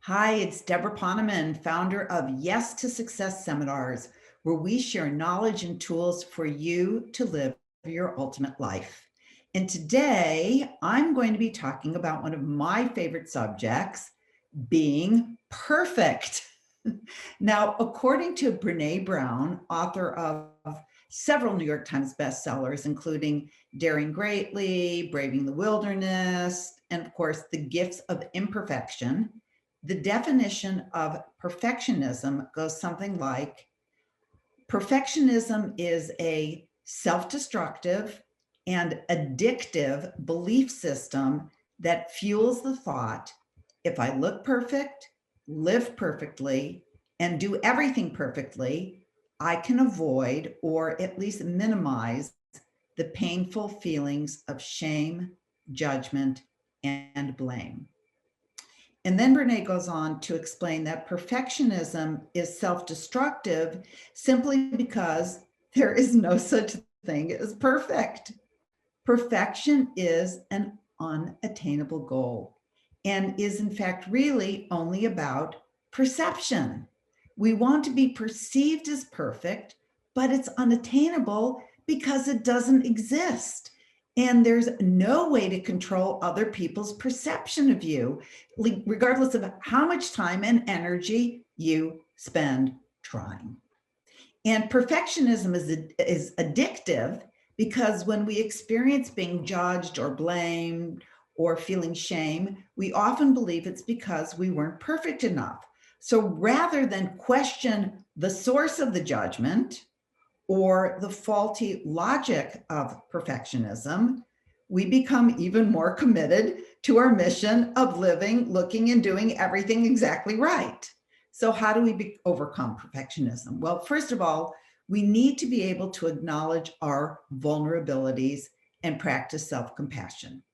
Hi, it's Deborah Poneman, founder of Yes to Success seminars, where we share knowledge and tools for you to live your ultimate life. And today I'm going to be talking about one of my favorite subjects, being perfect. Now, according to Brene Brown, author of several New York Times bestsellers, including Daring Greatly, Braving the Wilderness, and of course, The Gifts of Imperfection, the definition of perfectionism goes something like perfectionism is a self-destructive and addictive belief system that fuels the thought, if I look perfect, live perfectly, and do everything perfectly, I can avoid or at least minimize the painful feelings of shame, judgment, and blame. And then Brene goes on to explain that perfectionism is self-destructive simply because there is no such thing as perfect. Perfection is an unattainable goal and is in fact really only about perception. We want to be perceived as perfect, but it's unattainable because it doesn't exist. And there's no way to control other people's perception of you, regardless of how much time and energy you spend trying. And perfectionism is addictive because when we experience being judged or blamed or feeling shame, we often believe it's because we weren't perfect enough. So rather than question the source of the judgment or the faulty logic of perfectionism, we become even more committed to our mission of living, looking, and doing everything exactly right. So how do we overcome perfectionism? Well, first of all, we need to be able to acknowledge our vulnerabilities and practice self-compassion.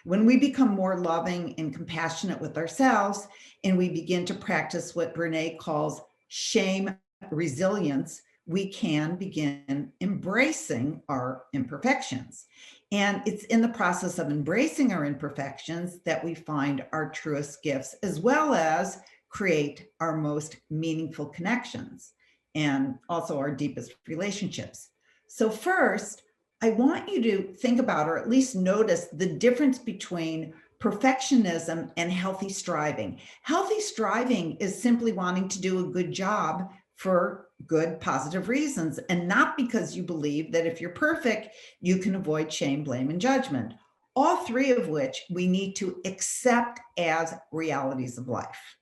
When we become more loving and compassionate with ourselves, and we begin to practice what Brene calls shame resilience, we can begin embracing our imperfections. And it's in the process of embracing our imperfections that we find our truest gifts, as well as create our most meaningful connections and also our deepest relationships. So first, I want you to think about, or at least notice, the difference between perfectionism and healthy striving. Healthy striving is simply wanting to do a good job for good, positive reasons, and not because you believe that if you're perfect, you can avoid shame, blame, and judgment, all three of which we need to accept as realities of life.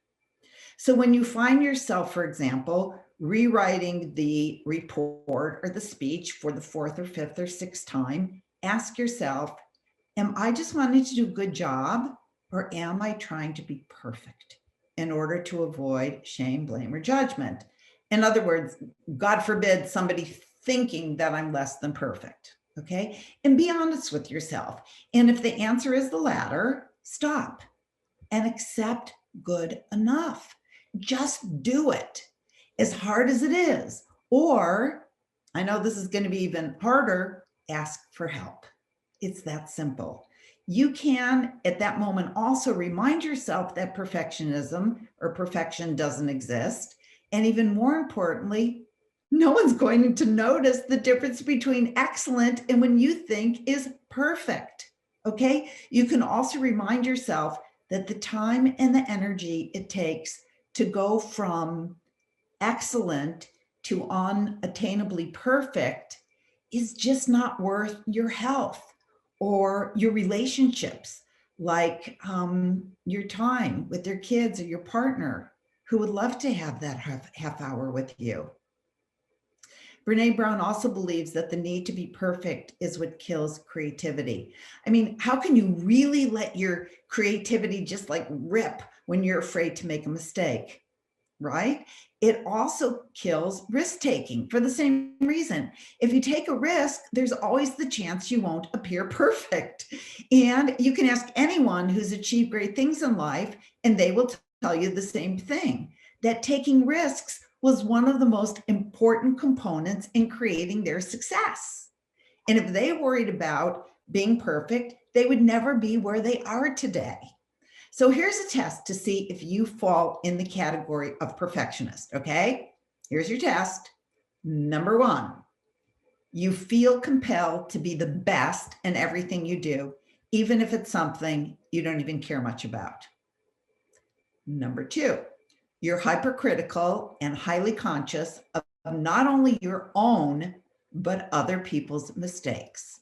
So when you find yourself, for example, rewriting the report or the speech for the fourth or fifth or sixth time, ask yourself, am I just wanting to do a good job, or am I trying to be perfect in order to avoid shame, blame, or judgment? In other words, God forbid somebody thinking that I'm less than perfect, okay? And be honest with yourself. And if the answer is the latter, stop and accept good enough. Just do it, as hard as it is. Or, I know this is going to be even harder, ask for help. It's that simple. You can, at that moment, also remind yourself that perfectionism or perfection doesn't exist. And even more importantly, no one's going to notice the difference between excellent and when you think is perfect. Okay? You can also remind yourself that the time and the energy it takes to go from excellent to unattainably perfect is just not worth your health or your relationships, like your time with your kids or your partner who would love to have that half hour with you. Brene Brown also believes that the need to be perfect is what kills creativity. I mean, how can you really let your creativity just like rip when you're afraid to make a mistake, right? It also kills risk-taking for the same reason. If you take a risk, there's always the chance you won't appear perfect. And you can ask anyone who's achieved great things in life, and they will tell you the same thing, that taking risks was one of the most important components in creating their success. And if they worried about being perfect, they would never be where they are today. So here's a test to see if you fall in the category of perfectionist, okay? Here's your test. Number 1, you feel compelled to be the best in everything you do, even if it's something you don't even care much about. Number 2, you're hypercritical and highly conscious of not only your own, but other people's mistakes.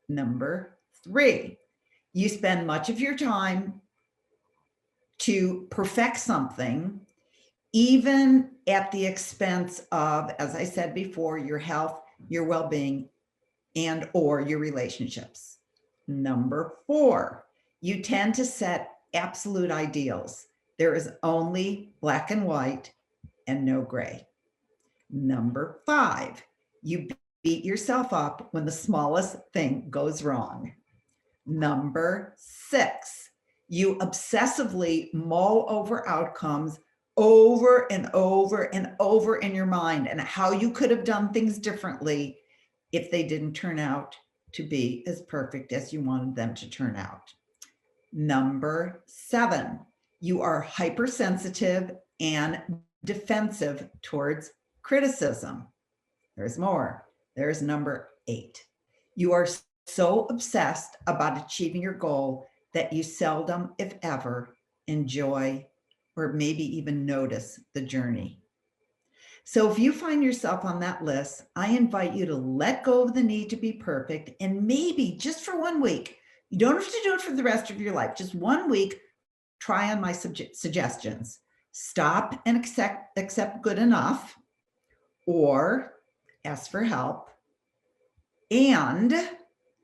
Number 3, you spend much of your time to perfect something, even at the expense of, as I said before, your health, your well-being, and or your relationships. Number 4, you tend to set absolute ideals. There is only black and white and no gray. Number 5, you beat yourself up when the smallest thing goes wrong. Number 6, you obsessively mull over outcomes over and over and over in your mind and how you could have done things differently if they didn't turn out to be as perfect as you wanted them to turn out. Number 7, you are hypersensitive and defensive towards criticism. There's more. There's number 8. You are so obsessed about achieving your goal that you seldom, if ever, enjoy or maybe even notice the journey. So if you find yourself on that list, I invite you to let go of the need to be perfect and maybe just for 1 week, you don't have to do it for the rest of your life, just 1 week, try on my suggestions. Stop and accept good enough or ask for help and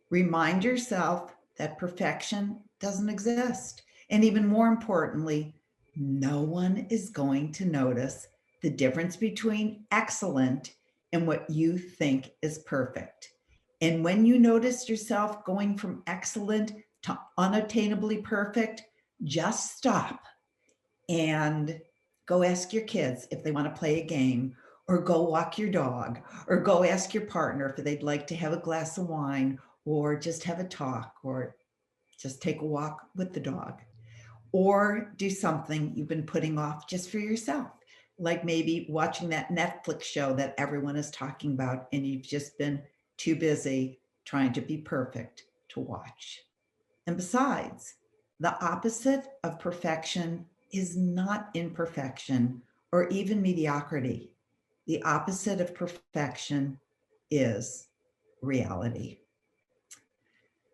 remind yourself that perfection doesn't exist. And even more importantly, no one is going to notice the difference between excellent and what you think is perfect. And when you notice yourself going from excellent to unattainably perfect, just stop and go ask your kids if they want to play a game, or go walk your dog, or go ask your partner if they'd like to have a glass of wine, or just have a talk, or just take a walk with the dog, or do something you've been putting off just for yourself, like maybe watching that Netflix show that everyone is talking about and you've just been too busy trying to be perfect to watch. And besides, the opposite of perfection is not imperfection or even mediocrity. The opposite of perfection is reality.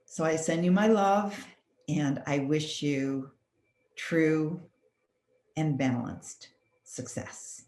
So I send you my love and I wish you true and balanced success.